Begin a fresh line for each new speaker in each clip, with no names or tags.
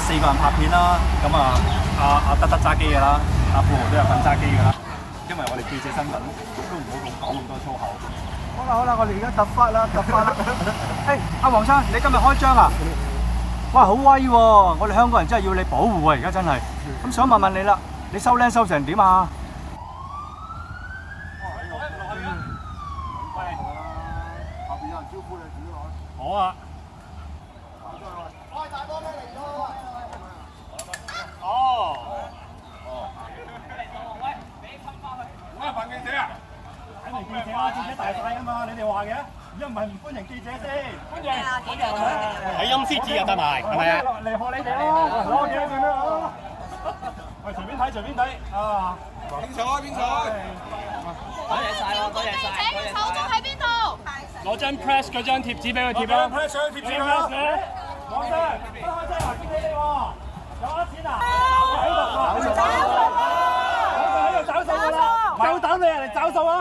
4個人拍片啦，咁啊阿德揸機㗎啦，阿富豪都有份揸機㗎啦。因為我哋記者身份，都唔好講咁多粗口。
好啦，我哋而家突發啦。誒，阿黃生，你今日開張啊？哇，好威喎！我哋香港人真係要你保護啊！而家真係。咁想問問你啦，你收靚收成點啊？
好啊。
開大波咩嚟咗？
哦。
咩份記者啊？
睇嚟記者啦，記者大晒㗎嘛，你哋話嘅。而家唔係唔歡迎記者先，歡迎。喺陰司紙又得埋，係咪啊？嚟學你哋咯，攞幾多錢啦？喂，隨便睇啊！
邊彩？
多謝晒喎，多謝晒。記者嘅手中喺邊度？
攞張 press 嗰張貼紙俾佢貼啦。press 張貼紙啦。黃生，開聲話恭喜你喎！有攞錢啊？喺度找數喺度找數㗎啦！夠膽你嚟找數啊！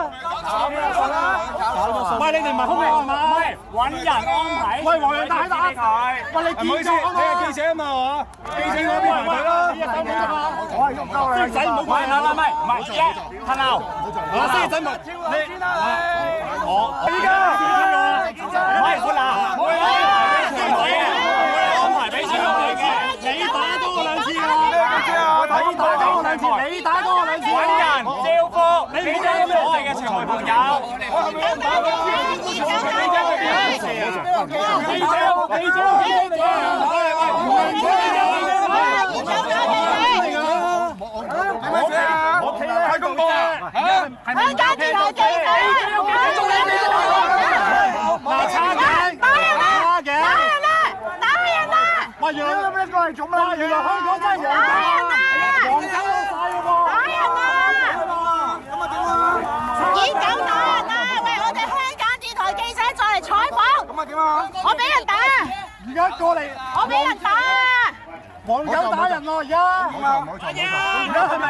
喂，你哋唔係空氣係咪？揾人安排。喂，黃洋達喺度。喂，你記者啊嘛？你係記者啊嘛？係嘛？記者嗰邊排隊啦。我係喐鳩你。仔唔好過嚟啦，唔係，吞鬧。我先仔冇。你我依家唔係我嗱，安排俾錢我哋嘅。你打多我兩次啊！你打多我兩次，你打多我兩次。揾人招呼，你俾咗所謂嘅潮媒朋友。我係咪要打多次？記者
睇公佈啊！
香港電台記者，
嗱，差嘅，
打人啊！
喂，原來呢個係做咩？原來香港真係黃狗晒喎！
打人啊！
咁啊點啊？
演狗打人啊！喂，我哋香港電台記者再嚟採訪。
咁啊點啊？
我俾人打，
而家過嚟，
我俾人打。
黃狗打人喎！而家，
冇錯，
而家係咪？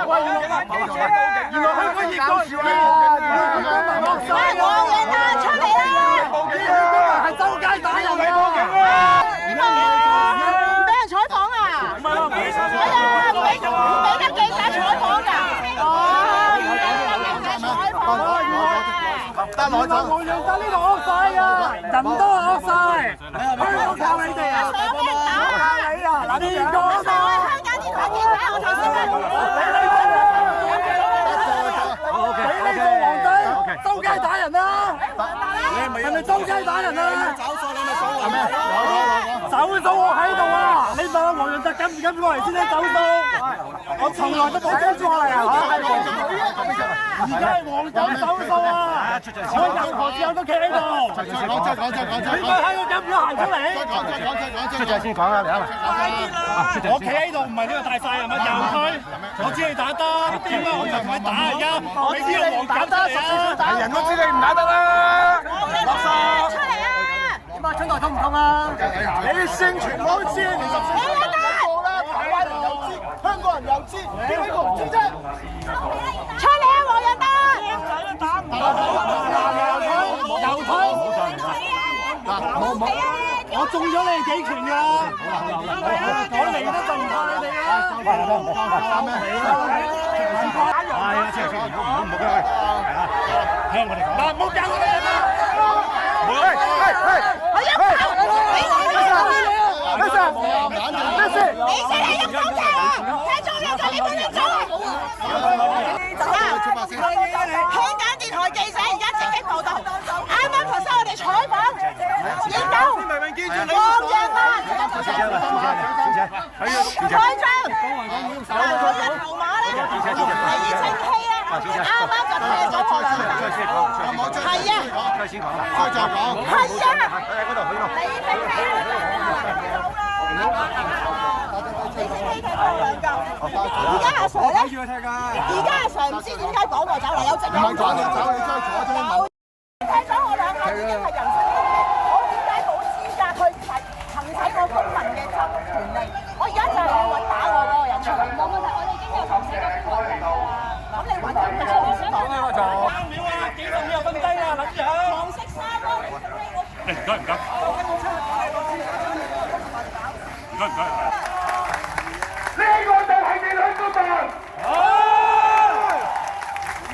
喂，原來香港熱過潮啊！
喂，黃洋達出嚟啦！
係周街打人嚟報警
啊！唔俾人採訪啊！唔俾得記者採訪㗎！哦，唔俾記者採訪。
得攞走。
黃洋達呢度惡晒啊！人都惡晒，香港靠你哋啊！
想俾人打啊！
你啊，嗱呢個啊嘛，
香港電台記者，我頭先俾
俾你做皇帝，周街打人啦！係咪周街打人啊？
找數你咪數係咩？
走數我喺度啊！你問下黃洋達敢唔敢過嚟先咧？走數，我從來都冇跟過嚟啊！而家係黃狗走數啊！我任何時候都企喺度。你問下佢敢唔敢行出嚟？
出咗先講啊！嚟啊！
我企喺度唔係呢個大晒係咪？右推，我知你打得，點解我就唔係打而家？你知道黃狗打得，
係人都知你唔打得啦！落手
出嚟啊！
點啊？春袋痛唔痛啊？
你宣傳我都知，你14歲都講過啦，台灣人又知，香港人又知，點解我唔知啫？
出嚟啊，黃洋達！
右推，我中咗你哋幾拳㗎！我嚟得就唔怕你哋啦！打咩起啦？係啊，即係唔好嘅，係啊，聽我哋講。嗱，唔好搞我哋啊！
我一炮，你先係陰公啫！睇中你就你幫你走香港電台記者而家直擊報道，啱啱頭先我哋採訪演狗黃洋達，開張嗰隻頭馬咧，李正熙咧，啱啱就踢咗我啦，係啊，李正熙而家阿 Sir 咧，而家阿 Sir 唔知點解趕我走啦，有證據。
唔係趕你走，你真係坐咗問。
踢咗我兩下已經係人身攻擊，我點解冇資格去行使我公民嘅權利？我而家就係要揾打我嗰個人出嚟。冇問題，我哋已經有同事嘅權利㗎啦。咁你揾佢出嚟先講啊！我就3秒啊，幾十秒就瞓低啦，諗住啊！黃色衫咯，唔該唔該。
該唔該。
呢個就係你兩個人。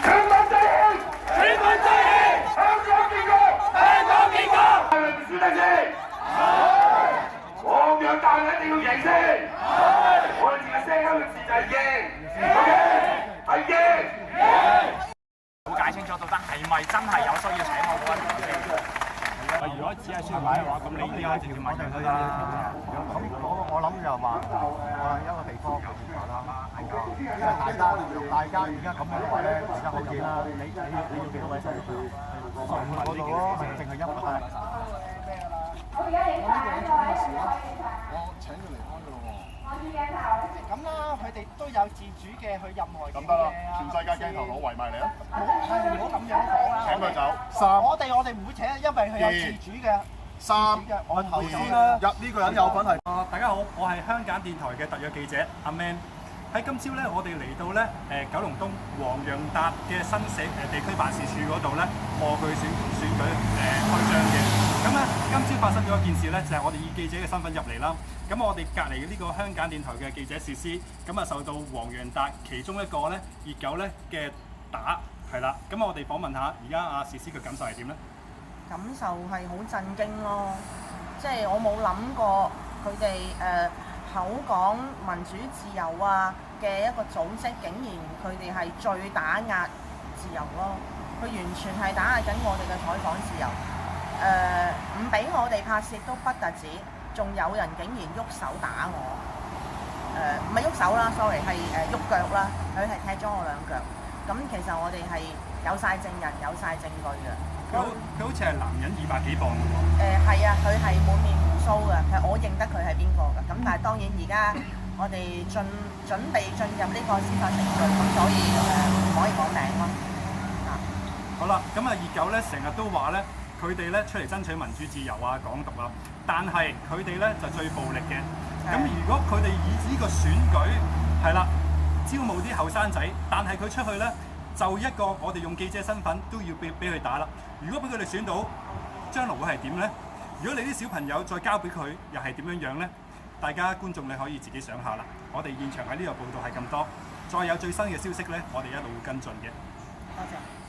全民制憲，全民制憲，香港建國，香港建國。輸得先，黃洋達一定要贏先。我哋自己聲音嘅字就係贏 ，OK， 係贏。
了解清楚到底係咪真係有需要請我嗰位先？
如果只係需要買嘅話，咁你依家直接買就得啦。
咁我諗就話，我係一個地方嘅電台啦，係啊，因為大家而家咁樣嘅話咧，而家好似啦，你要幾多位收票？嗰度咯，淨係一個得。
我請佢離開㗎咯喎。
咁啦，佢哋都有自主嘅去任何嘅
咁得啦，全世界鏡頭佬圍埋嚟啊！
唔好咁樣講啦。
請佢走。
我哋唔會請，因為佢有自主嘅。
我頭先啦，呢個人有份係。
大家好，我係香港電台嘅特約記者阿 Man。喺今朝咧，我哋嚟到咧九龍東黃洋達嘅新社地區辦事處嗰度咧，賀佢選舉開張嘅。咁咧，今朝發生咗一件事咧，就係我哋以記者嘅身份入嚟啦。咁我哋隔離呢個香港電台嘅記者薛詩，咁啊受到黃洋達其中一個咧熱狗咧嘅打，係啦。咁我哋訪問下而家阿薛詩嘅感受係點咧？
感受係好震驚咯，即係我冇諗過佢哋口講民主自由啊嘅一個組織，竟然佢哋係最打壓自由咯。佢完全係打壓緊我哋嘅採訪自由，唔俾我哋拍攝都不特止，仲有人竟然喐手打我，唔係喐手啦 ，sorry 係喐腳啦，佢係踢咗我兩腳。咁其實我哋係有晒證人，有晒證據嘅。
佢好似係男人200幾磅嘅喎。
係啊，佢係滿面鬍鬚嘅，係我認得佢係邊個嘅。咁但係當然而家我哋準備進入呢個司法程序，咁所以唔可以講名咯。
好啦，咁啊熱狗咧成日都話咧，佢哋咧出嚟爭取民主自由啊、港獨啊，但係佢哋咧就最暴力嘅。咁如果佢哋以呢個選舉係啦，招募啲後生仔，但係佢出去咧就一個我哋用記者身份都要俾佢打啦。如果俾佢哋選到，將來會係點咧？如果你啲小朋友再交俾佢，又係點樣樣咧？大家觀眾你可以自己想下啦。我哋現場喺呢度報道係咁多，再有最新嘅消息咧，我哋一路會跟進嘅。
多謝。